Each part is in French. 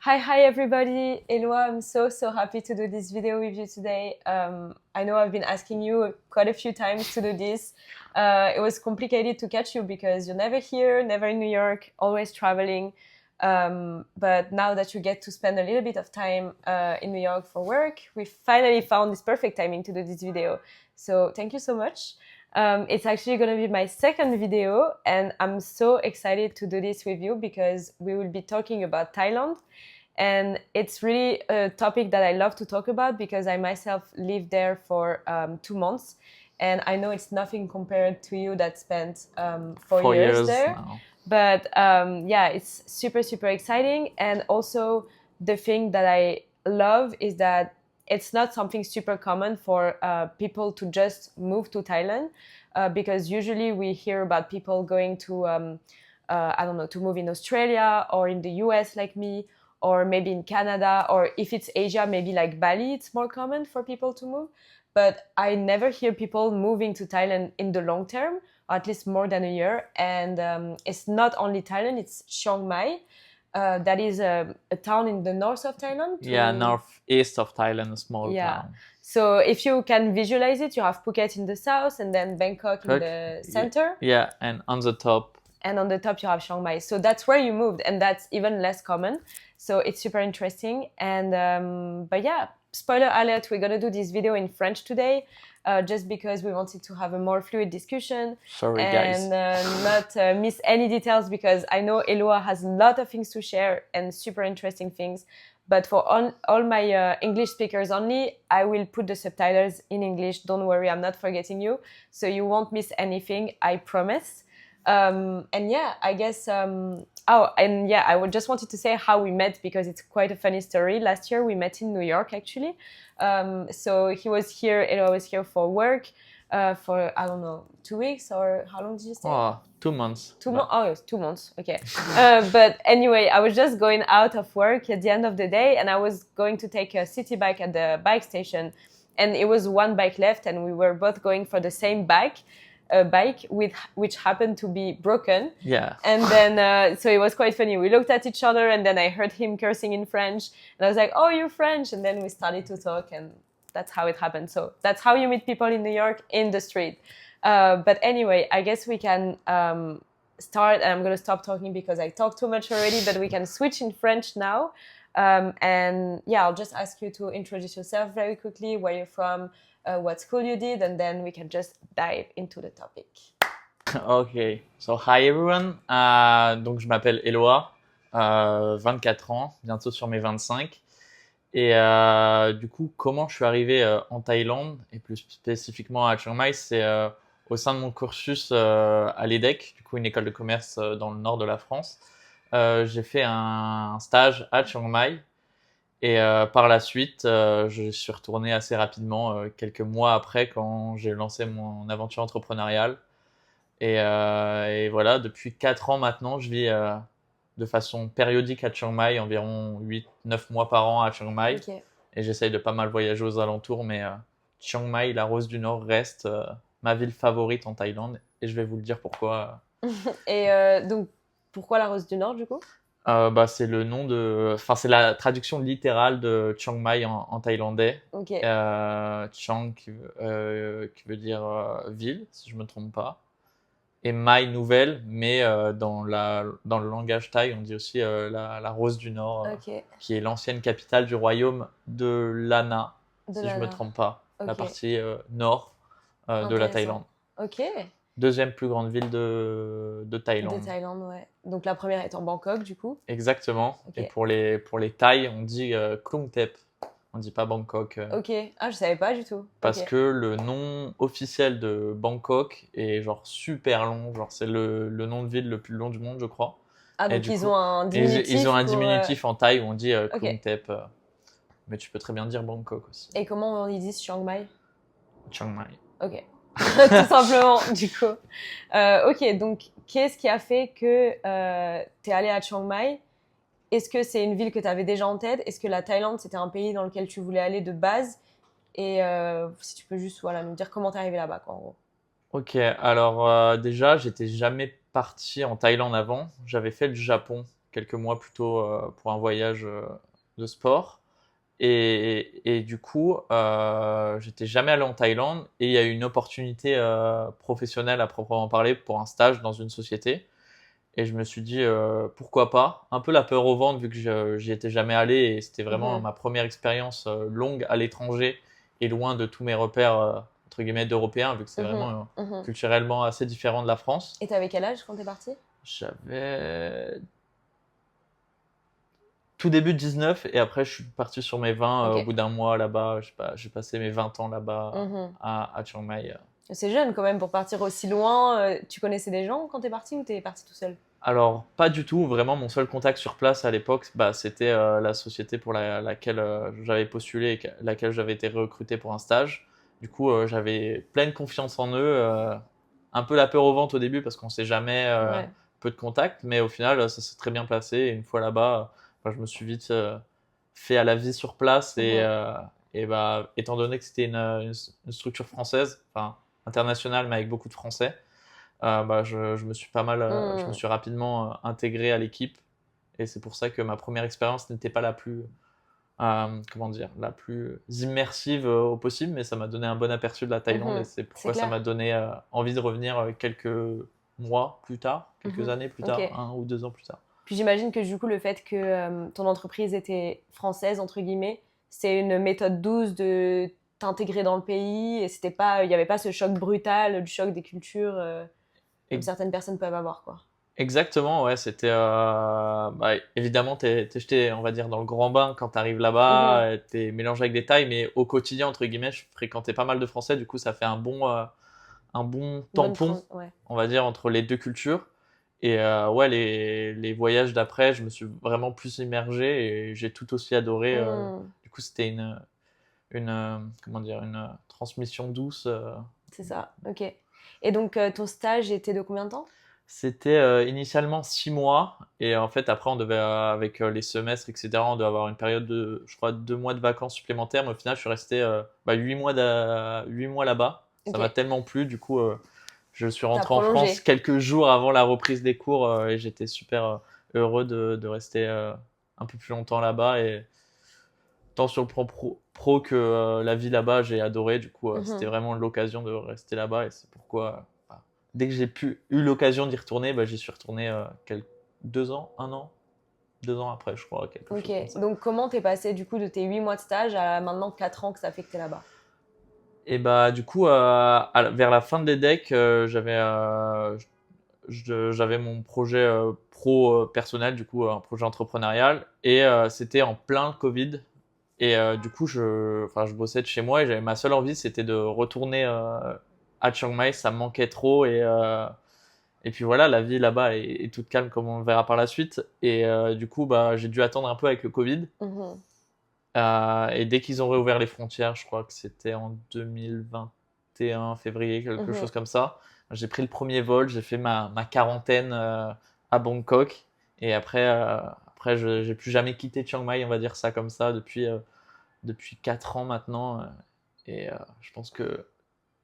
Hi everybody. Eloi, I'm so happy to do this video with you today. I know I've been asking you quite a few times to do this. It was complicated to catch you because you're never here, never in New York, always traveling. But now that you get to spend a little bit of time in New York for work, we finally found this perfect timing to do this video. So thank you so much. It's actually going to be my second video, and I'm so excited to do this with you because we will be talking about Thailand. And it's really a topic that I love to talk about because I myself lived there for 2 months. And I know it's nothing compared to you that spent 4 years there. Now. But yeah, it's super exciting. And also, the thing that I love is that it's not something super common for people to just move to Thailand because usually we hear about people going to, I don't know, to move in Australia or in the US like me, or maybe in Canada, or if it's Asia, maybe like Bali, it's more common for people to move. But I never hear people moving to Thailand in the long term, or at least more than a year. And it's not only Thailand, it's Chiang Mai. That is a town in the north of Thailand. Yeah, northeast of Thailand, a small town. So if you can visualize it, you have Phuket in the south and then Bangkok in the center. Yeah, and on the top. And on the top you have Chiang Mai. So that's where you moved, and that's even less common. So it's super interesting. And but yeah, spoiler alert, we're gonna do this video in French today, just because we wanted to have a more fluid discussion. Sorry, guys. And not miss any details, because I know Eloi has a lot of things to share and super interesting things. But for all my English speakers only, I will put the subtitles in English. Don't worry, I'm not forgetting you. So you won't miss anything, I promise. And yeah, I guess, I just wanted to say how we met, because it's quite a funny story. Last year we met in New York, actually. So he was here, and I was here for work for, I don't know, 2 weeks, or how long did you say? 2 months. 2 months? Oh, it was 2 months. Okay. But anyway, I was just going out of work at the end of the day, and I was going to take a city bike at the bike station. And it was one bike left, and we were both going for the same bike which happened to be broken. Yeah. And then, so it was quite funny. We looked at each other, and then I heard him cursing in French. And I was like, oh, you're French. And then we started to talk, and that's how it happened. So that's how you meet people in New York, in the street. But anyway, I guess we can start, and I'm going to stop talking because I talk too much already, but we can switch in French now. And yeah, I'll just ask you to introduce yourself very quickly, where you're from, what school you did, and then we can just dive into the topic. Okay, so hi everyone. Donc je m'appelle Eloi, 24 ans, bientôt sur mes 25. Et du coup, comment je suis arrivé en Thaïlande, et plus spécifiquement à Chiang Mai, c'est au sein de mon cursus à l'EDEC, du coup une école de commerce dans le nord de la France. J'ai fait un stage à Chiang Mai. Et par la suite, je suis retourné assez rapidement, quelques mois après, quand j'ai lancé mon aventure entrepreneuriale. Et voilà, depuis 4 ans maintenant, je vis de façon périodique à Chiang Mai, environ 8-9 mois par an à Chiang Mai. Okay. Et j'essaye de pas mal voyager aux alentours, mais Chiang Mai, la Rose du Nord, reste ma ville favorite en Thaïlande. Et je vais vous le dire pourquoi. Et donc, pourquoi la Rose du Nord, du coup? C'est le nom c'est la traduction littérale de Chiang Mai en thaïlandais. Okay. Chiang qui veut dire ville, si je me trompe pas. Et Mai, nouvelle, mais dans le langage thaï, on dit aussi la Rose du Nord, Okay. qui est l'ancienne capitale du royaume de Lana, si je me trompe pas. Okay. La partie nord de la Thaïlande. Ok. Deuxième plus grande ville de Thaïlande. De Thaïlande, ouais. Donc la première étant Bangkok, du coup. Exactement. Okay. Et pour les Thaïs, on dit Klung Thep. On dit pas Bangkok. Ok. Ah, je savais pas du tout. Parce que le nom officiel de Bangkok est genre super long. Genre c'est le nom de ville le plus long du monde, je crois. Ah, donc ils ont un diminutif. Ils ont un diminutif en Thaï où on dit Klung Thep. Mais tu peux très bien dire Bangkok aussi. Et comment ils disent Chiang Mai? Chiang Mai. Ok. Tout simplement, du coup. Ok, donc qu'est-ce qui a fait que tu es allé à Chiang Mai? Est-ce que c'est une ville que tu avais déjà en tête? Est-ce que la Thaïlande, c'était un pays dans lequel tu voulais aller de base? Et si tu peux juste me dire comment tu es arrivé là-bas, quoi, en gros. Ok, alors déjà, j'étais jamais parti en Thaïlande avant. J'avais fait le Japon quelques mois plus tôt pour un voyage de sport. Et du coup, j'étais jamais allé en Thaïlande et il y a eu une opportunité professionnelle à proprement parler pour un stage dans une société. Et je me suis dit, pourquoi pas? Un peu la peur au ventre vu que j'y étais jamais allé et c'était vraiment Mhm. ma première expérience longue à l'étranger et loin de tous mes repères, entre guillemets, d'Européens, vu que c'est Mhm. vraiment Mhm. culturellement assez différent de la France. Et t'avais quel âge quand t'es parti? J'avais tout début 19 et après je suis parti sur mes 20 Ok. au bout d'un mois là-bas. Je sais pas, j'ai passé mes 20 ans là-bas Mhm. à Chiang Mai. C'est jeune quand même pour partir aussi loin. Tu connaissais des gens quand t'es parti ou t'es parti tout seul? Alors, pas du tout. Vraiment, mon seul contact sur place à l'époque, bah, c'était la société pour laquelle j'avais postulé et laquelle j'avais été recruté pour un stage. Du coup, j'avais pleine confiance en eux. Un peu la peur au ventre au début parce qu'on sait jamais Ouais. peu de contact, mais au final, ça s'est très bien placé. Et une fois là-bas, je me suis vite fait à la vie sur place Mhm. et bah, étant donné que c'était une structure française, enfin internationale, mais avec beaucoup de Français. Bah, je me suis pas mal, je me Mhm. suis rapidement intégré à l'équipe et c'est pour ça que ma première expérience n'était pas la plus, comment dire, la plus immersive au possible, mais ça m'a donné un bon aperçu de la Thaïlande et Mhm. c'est C'est pourquoi ça clair. m'a donné envie de revenir quelques mois plus tard, quelques Mhm. années plus Ok. tard, 1 ou 2 ans plus tard. Puis j'imagine que du coup, le fait que ton entreprise était française, entre guillemets, c'est une méthode douce de t'intégrer dans le pays et c'était pas, il n'y avait pas ce choc brutal, le choc des cultures, comme Et certaines personnes peuvent avoir, quoi. exactement, ouais, c'était bah, évidemment t'es jeté, on va dire, dans le grand bain quand t'arrives là-bas, Mhm. t'es mélangé avec des Thaïs, mais au quotidien entre guillemets, je fréquentais pas mal de Français, du coup ça fait un bon Bonne tampon, trans... Ouais. on va dire, entre les deux cultures. Et ouais, les voyages d'après, je me suis vraiment plus immergé et j'ai tout aussi adoré. Mhm. Du coup, c'était comment dire, une transmission douce. C'est ça, ok. Et donc, ton stage était de combien de temps? C'était initialement 6 mois et en fait après on devait avec les semestres etc. On devait avoir une période de je crois 2 mois de vacances supplémentaires mais au final je suis resté 8 mois là-bas. Ça Ok, m'a tellement plu du coup je suis t'as rentré en France prolongé. quelques jours avant la reprise des cours et j'étais super heureux de rester un peu plus longtemps là-bas et tant sur le plan pro que la vie là-bas j'ai adoré du coup c'était Mhm. vraiment l'occasion de rester là-bas et c'est pourquoi dès que eu l'occasion d'y retourner, bah, j'y suis retourné 2 ans, 1 an, 2 ans après, je crois, quelque Ok, chose comme ça. donc comment t'es passé du coup de tes 8 mois de stage à maintenant 4 ans que ça fait que t'es là-bas? Et bah du coup, vers la fin de l'EDEC, j'avais mon projet pro personnel, du coup un projet entrepreneurial, et c'était en plein Covid. Et du coup, je bossais de chez moi et j'avais ma seule envie, c'était de retourner à Chiang Mai. Ça me manquait trop et puis voilà, la vie là-bas est toute calme comme on le verra par la suite. Et du coup, bah, j'ai dû attendre un peu avec le Covid. Mhm. Et dès qu'ils ont réouvert les frontières, je crois que c'était en 2021, février, quelque Mhm. chose comme ça, j'ai pris le premier vol, j'ai fait ma quarantaine à Bangkok. Et après j'ai plus jamais quitté Chiang Mai, on va dire ça comme ça, depuis 4 ans maintenant. Et je pense que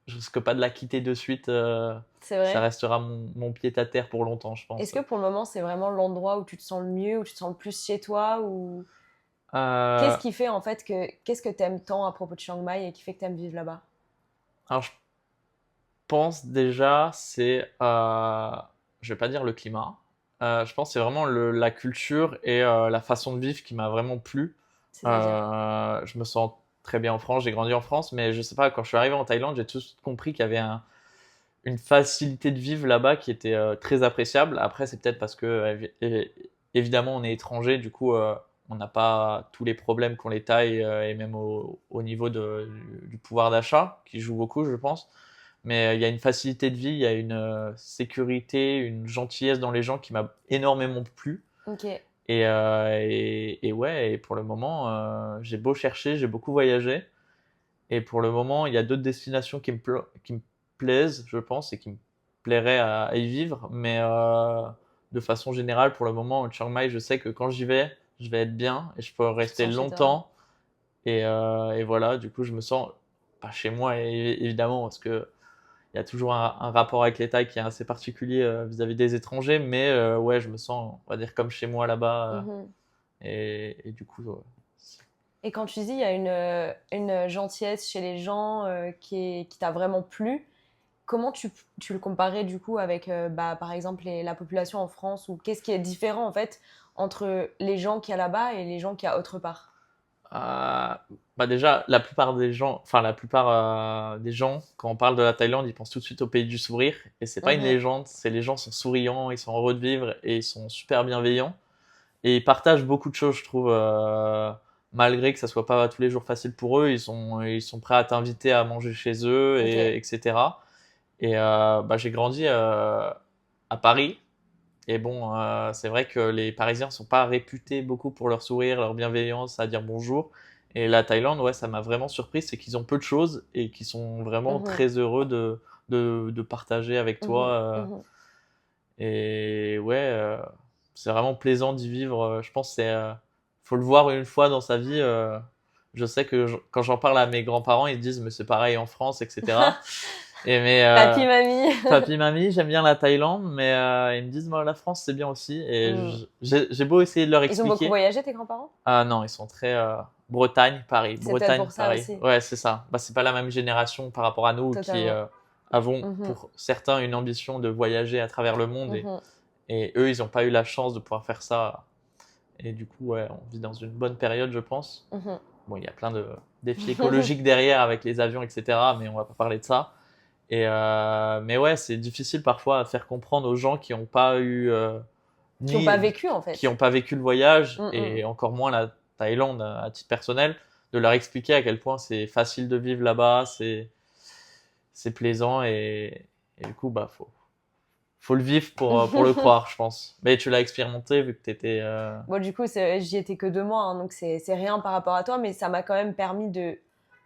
je risque pas de la quitter de suite. C'est Ça vrai. restera mon pied à terre pour longtemps, je Est-ce pense. que pour le moment c'est vraiment l'endroit où tu te sens le mieux, où tu te sens le plus chez toi ou qu'est-ce Euh, qui fait en fait que qu'est-ce que t'aimes tant à propos de Chiang Mai et qui fait que t'aimes vivre là-bas? alors, je pense déjà, je vais pas dire le climat. Je pense que c'est vraiment la culture et la façon de vivre qui m'a vraiment plu. C'est-à-dire? Je me sens très bien en France, j'ai grandi en France, mais je sais pas, quand je suis arrivé en Thaïlande, j'ai tout de suite compris qu'il y avait une facilité de vivre là-bas qui était très appréciable. Après, c'est peut-être parce que, évidemment, on est étranger, du coup, on n'a pas tous les problèmes qu'ont les Thaïs et même au niveau du pouvoir d'achat, qui joue beaucoup, je pense. Mais il y a une facilité de vie, il y a une sécurité, une gentillesse dans les gens qui m'a énormément plu. Ok. Et ouais, et pour le moment, j'ai beau chercher, j'ai beaucoup voyagé. Et pour le moment, il y a d'autres destinations qui me plaisent, je pense, et qui me plairaient à y vivre. Mais de façon générale, pour le moment, Chiang Mai, je sais que quand j'y vais, je vais être bien et je peux Tu te rester sens chez toi? longtemps. Et voilà, du coup, je me sens pas chez moi, évidemment, parce que il y a toujours un rapport avec les Thaïs qui est assez particulier vis-à-vis des étrangers, mais ouais, je me sens, on va dire, comme chez moi là-bas. Et du coup, Et quand tu dis il y a une gentillesse chez les gens qui t'a vraiment plu, comment tu le comparais du coup avec, par exemple, la population en France ou qu'est-ce qui est différent en fait entre les gens qu'il y a là-bas et les gens qu'il y a autre part? bah déjà, la plupart des gens, quand on parle de la Thaïlande, ils pensent tout de suite au pays du sourire. Et c'est pas une Mhm, légende, c'est les gens sont souriants, ils sont heureux de vivre et ils sont super bienveillants. Et ils partagent beaucoup de choses, je trouve, malgré que ça soit pas tous les jours facile pour eux, ils sont prêts à t'inviter à manger chez eux, ok. et, etc. Et bah, j'ai grandi à Paris. Et bon, c'est vrai que les Parisiens sont pas réputés beaucoup pour leur sourire, leur bienveillance, à dire bonjour. Et la Thaïlande, ouais, ça m'a vraiment surpris, c'est qu'ils ont peu de choses et qu'ils sont vraiment Mhm, très heureux de partager avec toi. mhm, mhm. Et ouais, c'est vraiment plaisant d'y vivre. Je pense que faut le voir une fois dans sa vie. Je sais que quand j'en parle à mes grands-parents, ils disent mais c'est pareil en France, etc. Et mais Papy, mamie. papy, mamie, j'aime bien la Thaïlande, mais ils me disent moi la France c'est bien aussi. Et Hmm. j'ai beau essayer de leur Ils ont beaucoup expliquer. voyagé, tes grands-parents? Ah non, ils sont très Bretagne, Paris, C'est peut-être Bretagne, pour ça Paris. aussi, Ouais, c'est ça. Bah c'est pas la même génération par rapport à nous qui totalement. avons Mhm, pour certains une ambition de voyager à travers le monde, mhm, et eux, ils n'ont pas eu la chance de pouvoir faire ça. Et du coup, ouais, on vit dans une bonne période, je pense. mhm. Bon, il y a plein de défis écologiques derrière avec les avions, etc. Mais on va pas parler de ça. Mais ouais, c'est difficile parfois à faire comprendre aux gens qui n'ont pas eu Qui n'ont pas ni vécu en qui fait. n'ont pas vécu le voyage, Mhm, et encore moins la Thaïlande à titre personnel, de leur expliquer à quel point c'est facile de vivre là-bas, c'est plaisant, et du coup, bah faut le vivre pour le mhm. croire, je pense. Mais tu l'as expérimenté vu que tu étais. Bon, du coup, j'y étais que 2 mois, hein, donc c'est rien par rapport à toi, mais ça m'a quand même permis de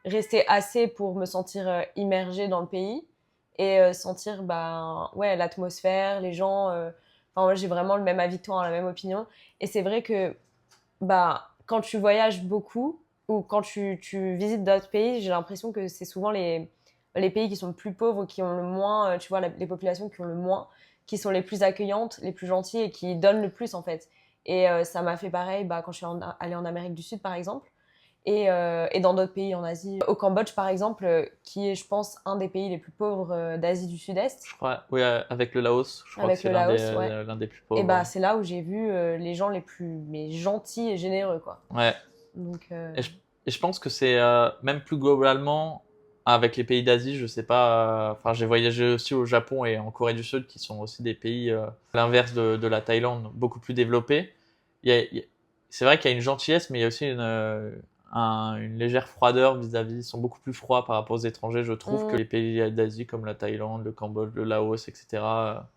rester assez pour me sentir immergée dans le pays et sentir ouais, l'atmosphère, les gens. Enfin, moi, j'ai vraiment le même avis que toi, hein, la même opinion. Et c'est vrai que quand tu voyages beaucoup ou quand tu visites d'autres pays, j'ai l'impression que c'est souvent les pays qui sont le plus pauvres, qui ont le moins, tu vois, les populations qui ont le moins, qui sont les plus accueillantes, les plus gentilles et qui donnent le plus en fait. Et ça m'a fait pareil quand je suis allée en Amérique du Sud par exemple et dans d'autres pays en Asie. Au Cambodge par exemple, qui est je pense un des pays les plus pauvres d'Asie du Sud-Est, Je crois, oui, avec le Laos, je crois que avec c'est le Laos, ouais. l'un des plus Et pauvres. c'est là où j'ai vu les gens les plus mais gentils et généreux quoi. Ouais. Donc, Et je pense que c'est même plus globalement avec les pays d'Asie, je sais pas. Enfin, j'ai voyagé aussi au Japon et en Corée du Sud, qui sont aussi des pays à l'inverse de la Thaïlande, beaucoup plus développés. C'est vrai qu'il y a une gentillesse, mais il y a aussi une légère froideur vis-à-vis. Ils sont beaucoup plus froids par rapport aux étrangers, je trouve, que les pays d'Asie comme la Thaïlande, le Cambodge, le Laos, etc.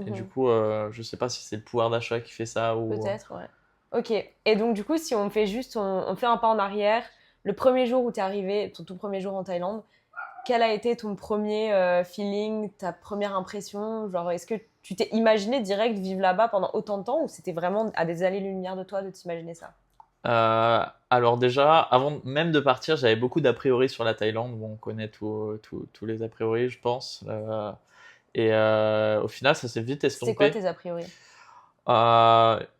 Et du mhm, coup, je sais pas si c'est le pouvoir d'achat qui fait ça ou. peut-être, ouais. Ok. Et donc, du coup, si on fait juste, on fait un pas en arrière, le premier jour où tu es arrivé, ton tout premier jour en Thaïlande, quel a été ton premier feeling, ta première impression? Genre, est-ce que tu t'es imaginé direct vivre là-bas pendant autant de temps ou c'était vraiment à des années-lumière de toi de t'imaginer ça? Alors déjà, avant même de partir, j'avais beaucoup d'a priori sur la Thaïlande. Bon, on connaît tous les a priori, je pense. Au final, ça s'est vite C'était quoi estompé. tes a priori?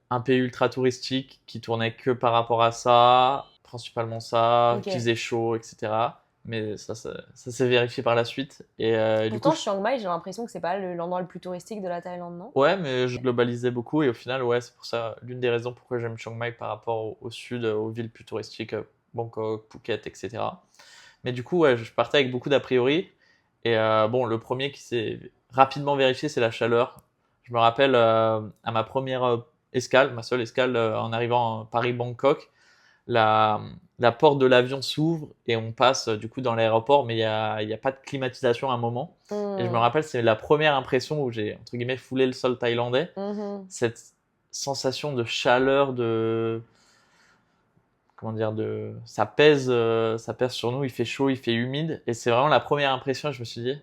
Un pays ultra touristique qui tournait que par rapport à ça, principalement ça, Ok. qui faisait chaud, etc. Mais ça s'est vérifié par la suite. Du coup, Pourtant, Chiang Mai, j'ai l'impression que c'est pas l'endroit le plus touristique de la Thaïlande, non? ouais, mais je globalisais beaucoup, et au final, ouais, c'est pour ça l'une des raisons pourquoi j'aime Chiang Mai par rapport au sud, aux villes plus touristiques, Bangkok, Phuket, etc. Mais du coup, ouais, je partais avec beaucoup d'a priori. Bon, le premier qui s'est rapidement vérifié, c'est la chaleur. Je me rappelle à ma première escale, ma seule escale en arrivant à Paris-Bangkok, la, la porte de l'avion s'ouvre et on passe du coup dans l'aéroport, mais il y a pas de climatisation à un moment. Et je me Hmm, rappelle, c'est la première impression où j'ai entre guillemets foulé le sol thaïlandais. mhm. Cette sensation de chaleur, de comment dire, ça pèse sur nous. Il fait chaud, il fait humide, et c'est vraiment la première impression. Je me suis dit,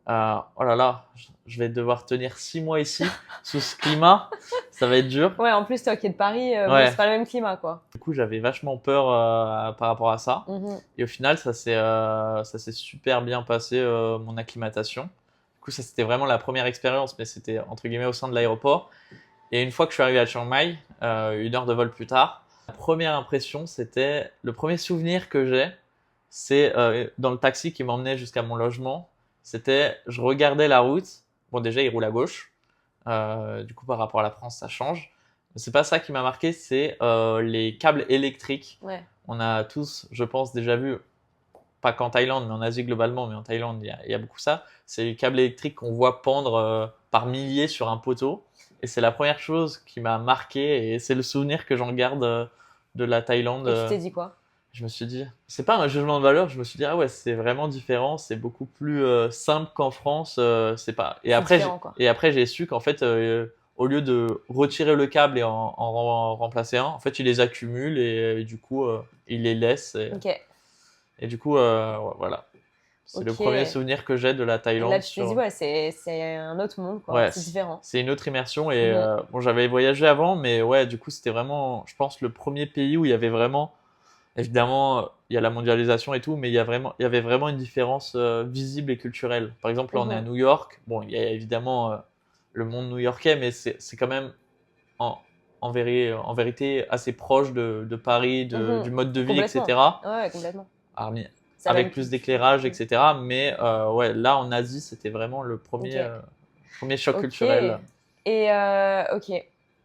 Oh là là, je vais devoir tenir 6 mois ici, sous ce climat, ça va être dur. Ouais, en plus, toi qui es de Paris, bon, Ouais. c'est pas le même climat, quoi. Du coup, j'avais vachement peur par rapport à ça. Mhm. Et au final, ça s'est super bien passé, mon acclimatation. Du coup, ça, c'était vraiment la première expérience, mais c'était entre guillemets au sein de l'aéroport. Et une fois que je suis arrivé à Chiang Mai, 1 heure de vol plus tard, la première impression, c'était le premier souvenir que j'ai, c'est dans le taxi qui m'emmenait jusqu'à mon logement. C'était, je regardais la route. Bon, déjà, il roule à gauche. Du coup, par rapport à la France, ça change. Mais c'est pas ça qui m'a marqué, c'est les câbles électriques. Ouais. On a tous, je pense, déjà vu, pas qu'en Thaïlande, mais en Asie globalement, mais en Thaïlande, il y a beaucoup ça. C'est les câbles électriques qu'on voit pendre par milliers sur un poteau. Et c'est la première chose qui m'a marqué et c'est le souvenir que j'en garde de la Thaïlande. Et tu t'es dit quoi? Je me suis dit, c'est pas un jugement de valeur, je me suis dit, ah ouais, c'est vraiment différent, c'est beaucoup plus simple qu'en France. C'est pas... C'est différent, quoi. Et après, j'ai su qu'en fait, au lieu de retirer le câble et en remplacer un, en fait, il les accumule et du coup, il les laisse. Ok. Et du coup, ouais, voilà. C'est le Ok. premier souvenir que j'ai de la Et Thaïlande. là, tu t'es dit, ouais, c'est un autre monde, quoi. Ouais, C'est différent. c'est une autre immersion. Et Mhm. bon, j'avais voyagé avant, mais ouais, du coup, c'était vraiment, je pense, le premier pays où il y avait vraiment, évidemment, il y a la mondialisation et tout, mais il y avait vraiment une différence visible et culturelle. Par exemple, là, on est à Mhm. New York. Bon, il y a évidemment le monde new-yorkais, mais c'est quand même en, en vérité assez proche de Paris, Mhm. du mode de vie, Complètement. etc. Ouais, complètement. Armi- C'est la Avec même plus culture. d'éclairage, etc. Mais ouais, là, en Asie, c'était vraiment le Ok. premier choc Ok. culturel. Et ok.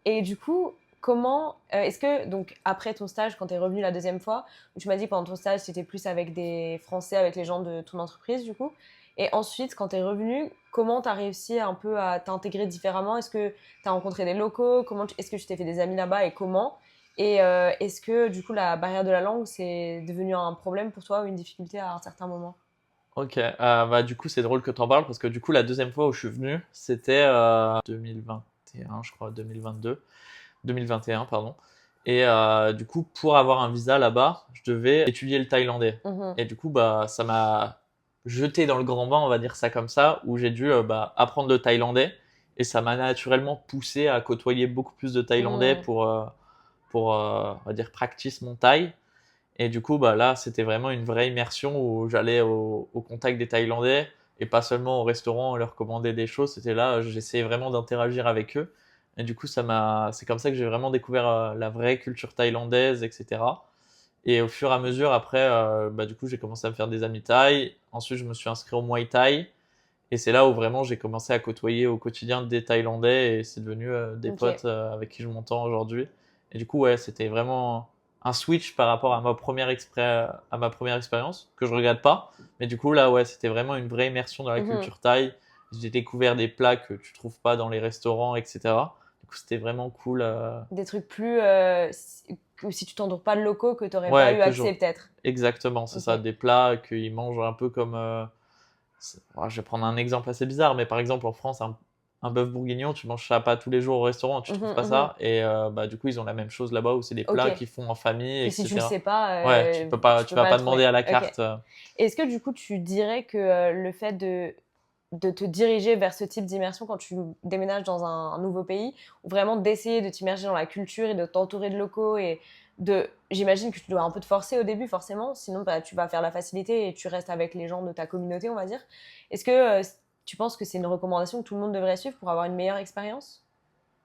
Et du coup, comment est-ce que donc après ton stage, quand tu es revenu la deuxième fois, tu m'as dit que pendant ton stage, c'était plus avec des Français, avec les gens de ton entreprise, du coup. Et ensuite, quand tu es revenu, comment tu as réussi un peu à t'intégrer différemment? Est-ce que tu as rencontré des locaux? Est-ce que tu t'es fait des amis là-bas et comment? Et est-ce que du coup, la barrière de la langue, c'est devenu un problème pour toi ou une difficulté à un certain moment? Ok, bah du coup c'est drôle que tu en parles parce que du coup la deuxième fois où je suis venu c'était 2021 je crois, 2022, 2021 pardon. Et du coup pour avoir un visa là-bas je devais étudier le thaïlandais. Mhm. Et du coup bah ça m'a jeté dans le grand bain on va dire ça comme ça où j'ai dû bah, apprendre le thaïlandais et ça m'a naturellement poussé à côtoyer beaucoup plus de thaïlandais Mhm. pour on va dire practice mon thaï. Et du coup, bah là, c'était vraiment une vraie immersion où j'allais au contact des Thaïlandais et pas seulement au restaurant leur commander des choses. C'était là, j'essayais vraiment d'interagir avec eux. Et du coup, c'est comme ça que j'ai vraiment découvert la vraie culture thaïlandaise, etc. Et au fur et à mesure, après, bah du coup, j'ai commencé à me faire des amis thaï. Ensuite, je me suis inscrit au Muay Thai. Et c'est là où vraiment j'ai commencé à côtoyer au quotidien des Thaïlandais et c'est devenu des Ok. potes avec qui je m'entends aujourd'hui. Et du coup, ouais, c'était vraiment un switch par rapport à à ma première expérience, que je regrette pas. Mais du coup, là, ouais, c'était vraiment une vraie immersion dans la Mhm. culture thaï. J'ai découvert des plats que tu trouves pas dans les restaurants, etc. Du coup, c'était vraiment cool. Des trucs plus que si tu t'entoures pas de locaux que tu n'aurais pas Ouais, eu accès peut-être. exactement, c'est Ok. ça, des plats qu'ils mangent un peu comme je vais prendre un exemple assez bizarre, mais par exemple en France, un bœuf bourguignon, tu manges ça pas tous les jours au restaurant, tu trouves Mhm, pas mhm. ça. Et bah, du coup, ils ont la même chose là-bas où c'est des plats Ok. qu'ils font en famille, Que si tu le sais etc. pas, Ouais, tu tu peux vas pas le pas demander trouver. à la Ok. carte. Est-ce que du coup tu dirais que le fait de te diriger vers ce type d'immersion quand tu déménages dans un nouveau pays, ou vraiment d'essayer de t'immerger dans la culture et de t'entourer de locaux et j'imagine que tu dois un peu te forcer au début forcément, sinon bah, tu vas faire la facilité et tu restes avec les gens de ta communauté, on va dire. Est-ce que tu penses que c'est une recommandation que tout le monde devrait suivre pour avoir une meilleure expérience?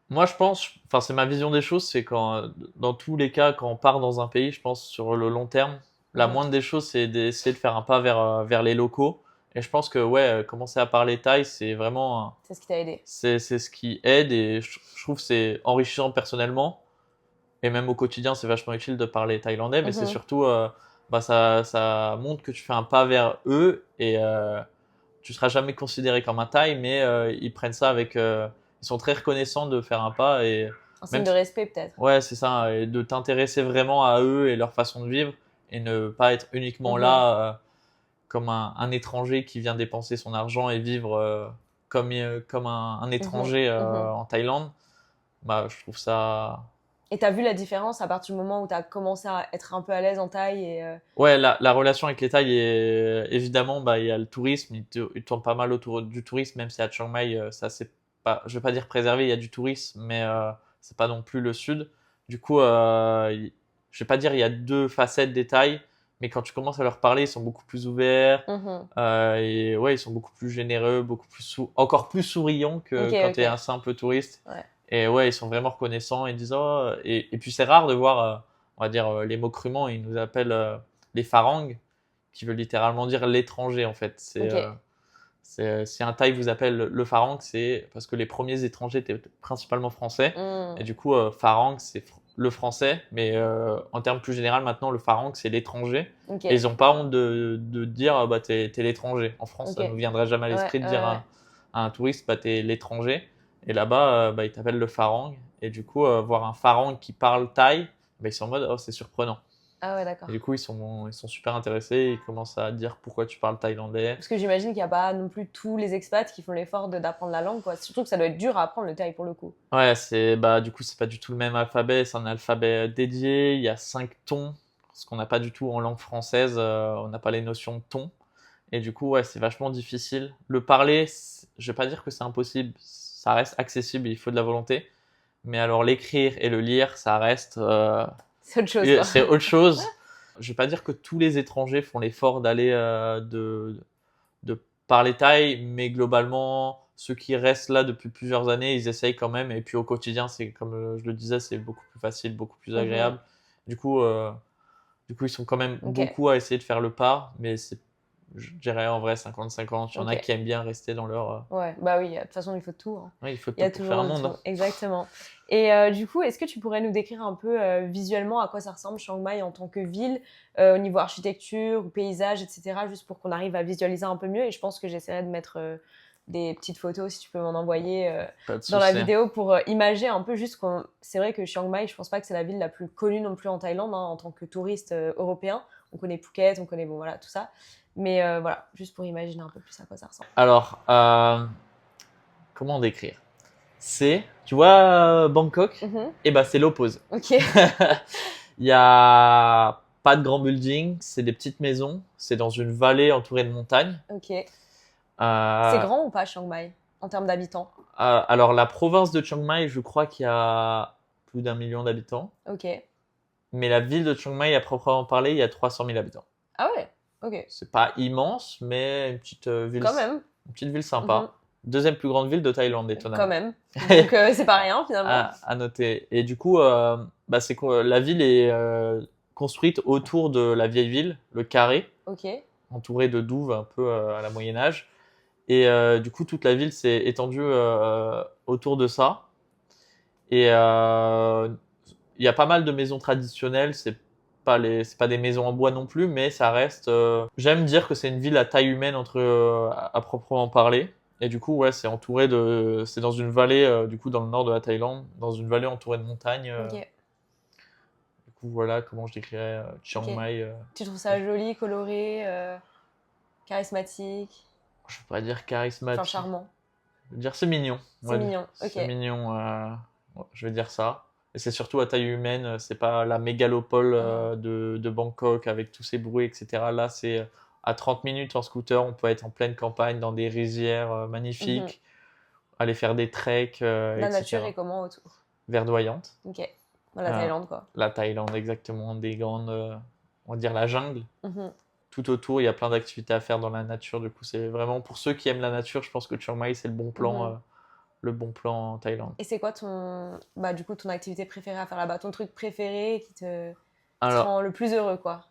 Moi, je pense, enfin, c'est ma vision des choses, c'est quand, dans tous les cas, quand on part dans un pays, je pense sur le long terme, la Mhm. moindre des choses, c'est d'essayer de faire un pas vers les locaux. Et je pense que, ouais, commencer à parler thaï, c'est vraiment, C'est ce qui t'a aidé. c'est ce qui aide et je trouve que c'est enrichissant personnellement. Et même au quotidien, c'est vachement utile de parler thaïlandais, mais c'est Mhm. surtout, bah, ça montre que tu fais un pas vers eux et tu seras jamais considéré comme un thaï, mais ils prennent ça avec, ils sont très reconnaissants de faire un pas et Un signe même, de respect peut-être. ouais, c'est ça, et de t'intéresser vraiment à eux et leur façon de vivre et ne pas être uniquement Mhm. là comme un étranger qui vient dépenser son argent et vivre comme un Mhm. étranger Mhm. en Thaïlande. Bah, je trouve ça, Et t'as vu la différence à partir du moment où t'as commencé à être un peu à l'aise en Thaï et Ouais, la relation avec les Thaïs est évidemment, bah, il y a le tourisme, il tourne pas mal autour du tourisme, même si à Chiang Mai, ça c'est pas, je vais pas dire préservé, il y a du tourisme, mais c'est pas non plus le sud. Du coup, je vais pas dire il y a deux facettes des Thaïs, mais quand tu commences à leur parler, ils sont beaucoup plus ouverts, Mhm. et ouais, ils sont beaucoup plus généreux, beaucoup plus encore plus souriants que Ok, quand tu es ok. un simple touriste. Ouais. Et ouais, ils sont vraiment reconnaissants, ils disent oh, et puis c'est rare de voir, on va dire les mots crûment, ils nous appellent les farangs, qui veut littéralement dire l'étranger en fait. Ok. Si un Thaï vous appelle le farang, c'est parce que les premiers étrangers étaient principalement français. Et Hmm. du coup, farang, c'est le français, mais en termes plus général, maintenant, le farang, c'est l'étranger. Ok. Et ils n'ont pas honte de dire, bah, t'es l'étranger. En France, Ok. ça ne nous viendrait jamais à Ouais, l'esprit de dire ouais. à un touriste, bah, t'es l'étranger. Et là-bas, bah, ils t'appellent le farang. Et du coup, voir un farang qui parle thaï, bah, ils sont en mode, oh, c'est surprenant. Ah ouais, Et d'accord. du coup, ils sont super intéressés. Ils commencent à dire pourquoi tu parles thaïlandais. Parce que j'imagine qu'il n'y a pas non plus tous les expats qui font l'effort d'apprendre la langue, quoi. Surtout que ça doit être dur à apprendre le thaï pour le coup. Ouais, bah, du coup, c'est pas du tout le même alphabet. C'est un alphabet dédié. Il y a 5 tons. Ce qu'on n'a pas du tout en langue française. On n'a pas les notions de ton. Et du coup, ouais, c'est vachement difficile. Le parler, je vais pas dire que c'est impossible. Ça reste accessible. Il faut de la volonté. Mais alors, l'écrire et le lire, ça reste, C'est autre chose, quoi. c'est autre chose. Je vais pas dire que tous les étrangers font l'effort d'aller, de parler thaï, mais globalement, ceux qui restent là depuis plusieurs années, ils essayent quand même. Et puis au quotidien, c'est comme je le disais, c'est beaucoup plus facile, beaucoup plus Mhm. agréable. Du coup, ils sont quand même Ok. beaucoup à essayer de faire le pas, mais je dirais en vrai 50-50. Il y en a Ok. qui aiment bien rester dans leur. Ouais, bah oui, de toute façon, il faut tout, hein. Ouais, il faut Il y tout a pour faire toujours un de monde, tout, hein. exactement. Et du coup, est-ce que tu pourrais nous décrire un peu visuellement à quoi ça ressemble Chiang Mai en tant que ville, au niveau architecture ou paysage, etc., juste pour qu'on arrive à visualiser un peu mieux. Et je pense que j'essaierai de mettre des petites photos, si tu peux m'en envoyer Pas de dans la souci. vidéo pour imager un peu juste qu'on... C'est vrai que Chiang Mai, je pense pas que c'est la ville la plus connue non plus en Thaïlande, hein, en tant que touriste européen. On connaît Phuket, on connaît, bon voilà, tout ça. Mais voilà, juste pour imaginer un peu plus à quoi ça ressemble. Alors, comment décrire? Tu vois, Bangkok, Mhm. et ben c'est l'opposé. Ok, Il y a pas de grands buildings, c'est des petites maisons, c'est dans une vallée entourée de montagnes. ok. C'est Euh, grand ou pas Chiang Mai en termes d'habitants? alors la province de Chiang Mai, je crois qu'il y a plus d'1 million d'habitants, Ok. mais la ville de Chiang Mai, à proprement parler, il y a 300 000 habitants. Ah ouais, ok. C'est pas immense, mais Quand même. une petite ville Mhm. sympa. Deuxième plus grande ville de Thaïlande, Quand étonnamment. même. Donc c'est pas rien finalement. À noter. Et du coup, bah, la ville est construite autour de la vieille ville, le carré, Ok. entouré de douves un peu à la Moyen Âge. Et du coup, toute la ville s'est étendue autour de ça. Et il y a pas mal de maisons traditionnelles. C'est pas des maisons en bois non plus, mais ça reste. J'aime dire que c'est une ville à taille humaine à proprement parler. Et du coup, ouais, c'est dans une vallée, du coup, dans le nord de la Thaïlande, dans une vallée entourée de montagnes. Ok. Du coup, voilà comment je décrirais Chiang Ok. Mai. Tu trouves ça joli, coloré, charismatique, Je peux pas dire enfin charismatique. charmant. Je veux dire c'est mignon. C'est Ouais, mignon. Ok. c'est mignon. Ouais, je vais dire ça. Et c'est surtout à taille humaine. C'est pas la mégalopole Mhm. de Bangkok avec tous ces bruits, etc. Là, c'est à 30 minutes en scooter. On peut être en pleine campagne dans des rizières Mhm. magnifiques, aller faire des treks, La nature est etc. comment autour? Verdoyantes. Ok. Dans la Euh, Thaïlande quoi. la Thaïlande, exactement. Des grandes, on va dire la jungle. Mhm. Tout autour, il y a plein d'activités à faire dans la nature. Du coup, c'est vraiment pour ceux qui aiment la nature, je pense que Chiang Mai, c'est Mhm. le bon plan en Thaïlande. Et c'est quoi bah du coup ton activité préférée à faire là-bas, ton truc préféré qui te Alors, rend le plus heureux quoi?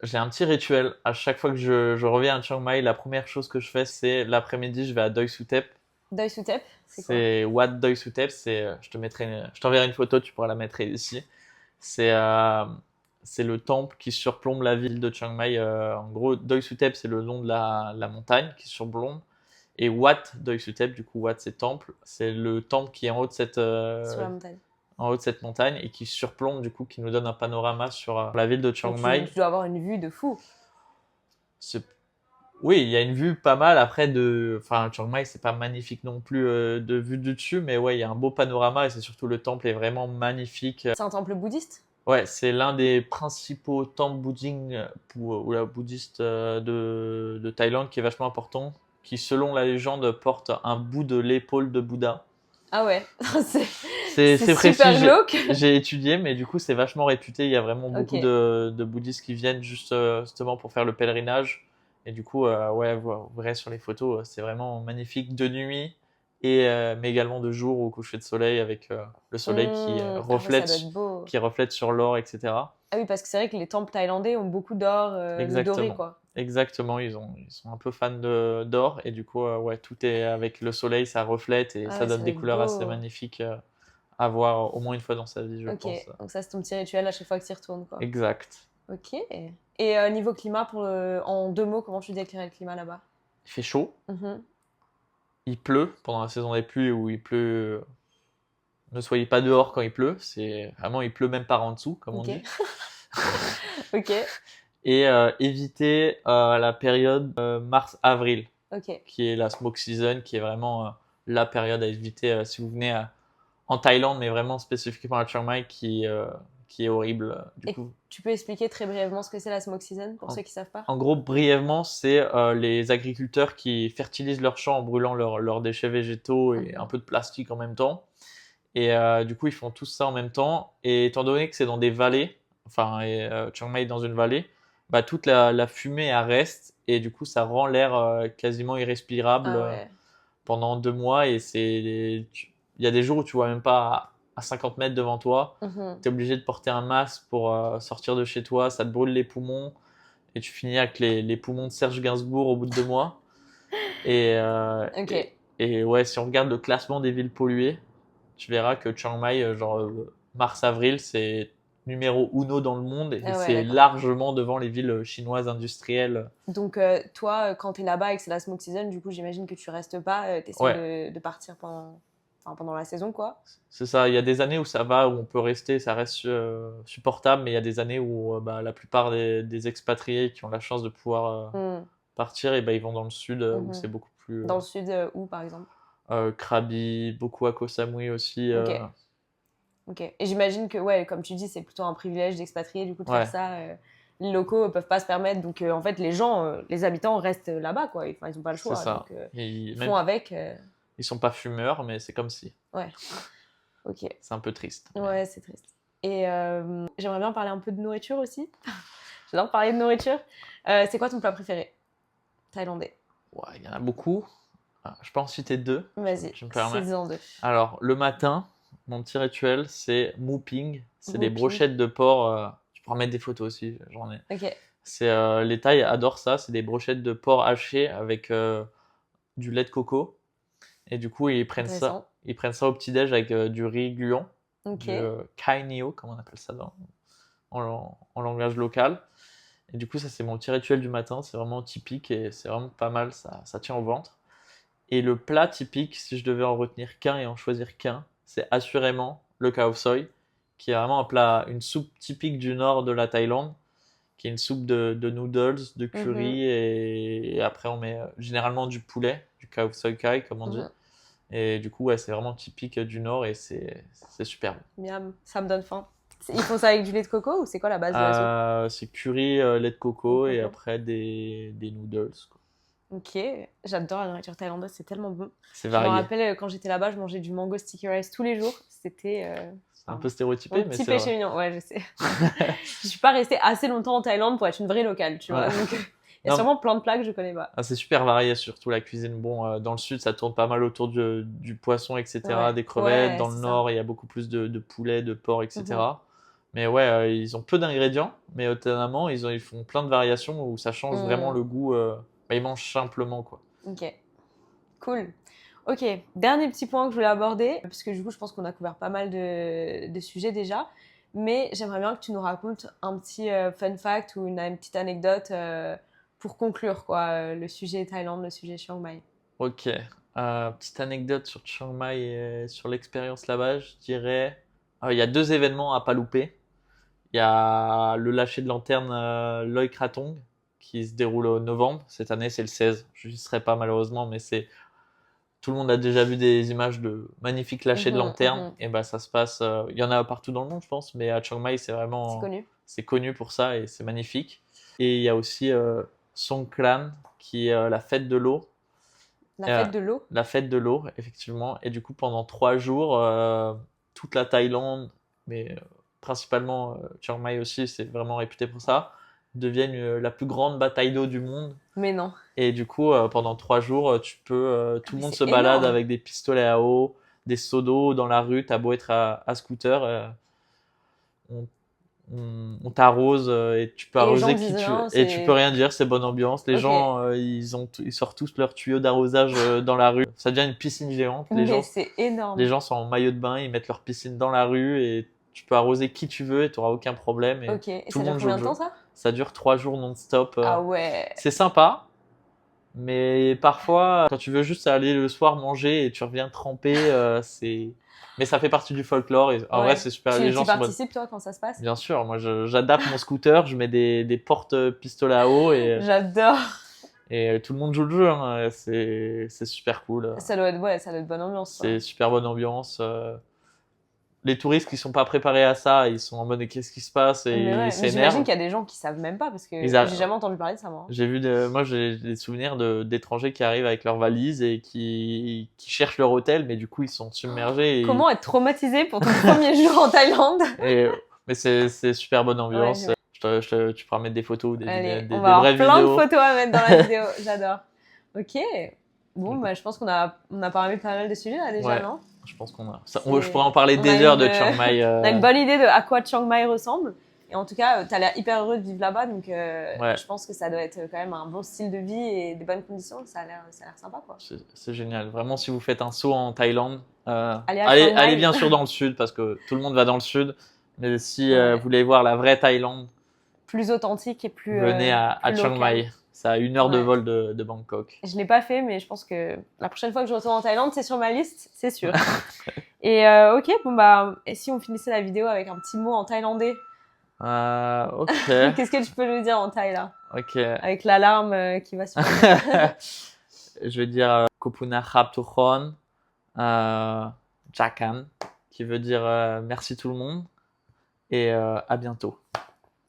j'ai un petit rituel. À chaque fois que je reviens à Chiang Mai, la première chose que je fais, c'est l'après-midi, je vais à Doi Suthep. Doi Suthep, c'est quoi? C'est Wat Doi Suthep. Je t'enverrai une photo, tu pourras la mettre ici. C'est, euh, c'est le temple qui surplombe la ville de Chiang Mai. En gros, Doi Suthep, c'est le nom de la montagne qui surplombe. Et Wat Doi Suthep, du coup, Wat, c'est temple. C'est le temple qui est Sur la montagne. en haut de cette montagne et qui surplombe, du coup, qui nous donne un panorama sur la ville de Chiang Donc Mai. tu dois avoir une vue de fou. C'est Oui, il y a une vue pas mal. Après, enfin, Chiang Mai, c'est pas magnifique non plus de vue du dessus, mais ouais, il y a un beau panorama et c'est surtout le temple est vraiment magnifique. C'est un temple bouddhiste? Ouais, c'est l'un des principaux temples bouddhistes de Thaïlande qui est vachement important, qui, selon la légende, porte un bout de l'épaule de Bouddha. Ah ouais, c'est c'est C'est précis, super glauque. j'ai étudié, mais du coup, c'est vachement réputé. Il y a vraiment beaucoup Ok. de bouddhistes qui viennent juste justement pour faire le pèlerinage. Et du coup, ouais, vous verrez sur les photos, c'est vraiment magnifique de nuit, mais également de jour au coucher de soleil avec le soleil Ah ouais, ça doit être beau. qui reflète sur l'or, etc. Ah oui, parce que c'est vrai que les temples thaïlandais ont beaucoup d'or, de doré, Exactement. quoi. Exactement, ils sont un peu fans d'or et du coup, ouais, tout est avec le soleil, ça reflète et Ah ça ouais, ça donne doit des être couleurs assez beau. magnifiques à voir au moins une fois dans sa vie, je Ok, pense. donc ça c'est ton petit rituel à chaque fois que tu y retournes, quoi. Exact. Ok. Et niveau climat, en 2 mots, comment tu décrirais le climat là-bas? Il fait chaud, Mhm. il pleut pendant la saison des pluies où il pleut. Ne soyez pas dehors quand il pleut, c'est vraiment il pleut même par en dessous, comme on Ok. dit. Ok. Et évitez la période mars-avril, Ok. qui est la smoke season, qui est vraiment la période à éviter si vous venez en Thaïlande, mais vraiment spécifiquement à Chiang Mai, qui est horrible. Du Et coup, tu peux expliquer très brièvement ce que c'est la smoke season pour en, ceux qui savent pas? en gros, brièvement, c'est les agriculteurs qui fertilisent leurs champs en brûlant leurs déchets végétaux et un Mhm. peu de plastique en même temps. Et du coup, ils font tout ça en même temps. Et étant donné que c'est dans des vallées, enfin, Chiang Mai est dans une vallée, bah, toute la fumée elle reste et du coup, ça rend l'air quasiment irrespirable Ah ouais. pendant 2 mois. Il y a des jours où tu vois même pas à 50 mètres devant toi. Mhm. Tu es obligé de porter un masque pour sortir de chez toi. Ça te brûle les poumons et tu finis avec les poumons de Serge Gainsbourg au bout de 2 mois. Et, euh, Ok. et, et ouais, si on regarde le classement des villes polluées, tu verras que Chiang Mai, mars-avril, c'est numéro uno dans le monde et Ah ouais, c'est d'accord. largement devant les villes chinoises industrielles. Donc, toi, quand t'es là-bas et que c'est la smoke season, du coup, j'imagine que tu restes pas, t'essayes Ouais, de partir pendant la saison, quoi. c'est ça. Il y a des années où ça va, où on peut rester, ça reste supportable, mais il y a des années où bah, la plupart des expatriés qui ont la chance de pouvoir Hmm. partir, et bah, ils vont dans le sud où Mhm. c'est beaucoup plus Dans le sud, où, par exemple? Krabi, beaucoup à Koh Samui aussi. Ok. Ok. Et j'imagine que, ouais, comme tu dis, c'est plutôt un privilège d'expatrier, du coup, de faire Ouais, ça. Les locaux peuvent pas se permettre. Donc, en fait, les gens, les habitants restent là-bas, quoi. Enfin, ils ont pas le c'est choix. ça. Donc, Et ils même, font avec. ils sont pas fumeurs, mais c'est comme si. Ouais. Ok. C'est un peu triste. Mais... Ouais, c'est triste. Et j'aimerais bien parler un peu de nourriture aussi. J'adore parler de nourriture. C'est quoi ton plat préféré thaïlandais? Ouais, il y en a beaucoup. Ah, je peux en citer deux, Vas-y, je me permets. cite-en deux. Alors, le matin, mon petit rituel, c'est mooping. C'est des Whooping. brochettes de porc. Tu pourras mettre des photos aussi, j'en ai. Ok, C'est les Thaïs adorent ça. C'est des brochettes de porc hachées avec du lait de coco. Et du coup, intéressant. ils prennent ça au petit-déj avec du riz gluant, Ok, du kai nio, comme on appelle ça en langage local. Et du coup, ça, c'est mon petit rituel du matin. C'est vraiment typique et c'est vraiment pas mal. Ça tient au ventre. Et le plat typique, si je devais en retenir qu'un et en choisir qu'un, c'est assurément le khao soi, qui est vraiment un plat, une soupe typique du nord de la Thaïlande, qui est une soupe de noodles, de mhm, curry, et après on met généralement du poulet, du khao soi kai, comme on dit. mhm. Et du coup, ouais, c'est vraiment typique du nord et c'est superbe. Miam, ça me donne faim. Ils font ça avec du lait de coco ou c'est quoi la base de la soupe? C'est curry, lait de Lait de coco et coco. après des noodles, quoi. Ok, j'adore la nourriture thaïlandaise, c'est tellement bon. C'est Je me varié. rappelle quand j'étais là-bas, je mangeais du mango sticky rice tous les jours. C'était C'est un enfin, peu mon stéréotypé, mais petit c'est vrai. péché mignon. Ouais, je sais. Je suis pas restée assez longtemps en Thaïlande pour être une vraie locale, tu vois. Ouais. Donc, il y a Non, sûrement plein de plats que je connais pas. ah, c'est super varié, surtout la cuisine. Bon, dans le sud, ça tourne pas mal autour du poisson, etc., Ouais, des crevettes. ouais, Dans le c'est ça. nord, il y a beaucoup plus de poulet, de porc, Mhm. etc. Mais ouais, ils ont peu d'ingrédients, mais étonnamment, ils font plein de variations où ça change vraiment Mm. le goût. Bah, ils mangent simplement, quoi. Ok, cool. Ok, dernier petit point que je voulais aborder, parce que du coup, je pense qu'on a couvert pas mal de sujets déjà, mais j'aimerais bien que tu nous racontes un petit fun fact ou une petite anecdote pour conclure quoi, le sujet Thaïlande, le sujet Chiang Mai. Ok. Petite anecdote sur Chiang Mai et sur l'expérience là-bas, je dirais. Il y a deux événements à pas louper. Il y a le lâcher de lanterne Loy Krathong, qui se déroule au novembre. Cette année, c'est le 16. Je n'y serai pas malheureusement, mais tout le monde a déjà vu des images de magnifiques lâchers de lanternes. Et bah, ça se passe. Il y en a partout dans le monde, je pense, mais à Chiang Mai, c'est connu pour ça et c'est magnifique. Et il y a aussi Songkran, qui est la fête de l'eau. La fête de l'eau. La fête de l'eau, effectivement. Et du coup, pendant 3 jours, toute la Thaïlande, mais principalement Chiang Mai aussi, c'est vraiment réputé pour ça, deviennent la plus grande bataille d'eau du monde. Mais non. Et du coup, pendant 3 jours, tout le monde se balade énorme. avec des pistolets à eau, des seaux d'eau dans la rue. T'as beau être à scooter, on t'arrose et tu peux arroser qui tu veux. Et tu peux rien dire, c'est bonne ambiance. Les gens, ils sortent tous leurs tuyaux d'arrosage dans la rue. Ça devient une piscine géante. C'est énorme. Les gens sont en maillot de bain, ils mettent leur piscine dans la rue et tu peux arroser qui tu veux et tu n'auras aucun problème. Et et ça dure combien de temps, ça? Ça dure 3 jours non-stop. Ah ouais. C'est sympa, mais parfois, quand tu veux juste aller le soir manger et tu reviens trempé, mais ça fait partie du folklore. Et en vrai, c'est super. Les gens tu participes, toi, quand ça se passe? Bien sûr, moi j'adapte mon scooter, je mets des portes pistolets à eau et j'adore. Et tout le monde joue le jeu, hein. C'est super cool. Ça doit être bonne ambiance. C'est super bonne ambiance. Les touristes qui sont pas préparés à ça, ils sont en mode qu'est-ce qui se passe et ils s'énervent. J'imagine qu'il y a des gens qui savent même pas parce que j'ai jamais entendu parler de ça, moi. J'ai des souvenirs d'étrangers qui arrivent avec leurs valises et qui cherchent leur hôtel, mais du coup ils sont submergés. Comment être traumatisé pour ton premier jour en Thaïlande? Mais c'est super bonne ambiance. Tu pourras mettre des photos, des vraies vidéos. On va avoir plein de photos à mettre dans la vidéo. J'adore. Ok. Bon, bah, je pense qu'on a parlé pas mal de sujets là déjà, non? Je pense qu'on a. Je pourrais en parler des heures de Chiang Mai. On a une bonne idée de à quoi Chiang Mai ressemble. Et en tout cas, tu as l'air hyper heureux de vivre là-bas. Donc, je pense que ça doit être quand même un bon style de vie et des bonnes conditions. Ça a l'air sympa, quoi. C'est génial. Vraiment, si vous faites un saut en Thaïlande, allez bien sûr dans le sud parce que tout le monde va dans le sud. Mais si vous voulez voir la vraie Thaïlande, plus authentique et plus. Venez à Chiang Mai. C'est à 1 heure de vol de Bangkok. Je ne l'ai pas fait, mais je pense que la prochaine fois que je retourne en Thaïlande, c'est sur ma liste, c'est sûr. Et ok, bon bah, et si on finissait la vidéo avec un petit mot en thaïlandais? Ok. Qu'est-ce que tu peux nous dire en thaï là? Ok. Avec l'alarme qui va suivre. Je vais dire Kopuna Khap Tukhon Jakan, qui veut dire merci tout le monde et à bientôt.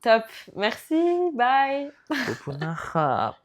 Top, merci, bye. Kopuna Khap.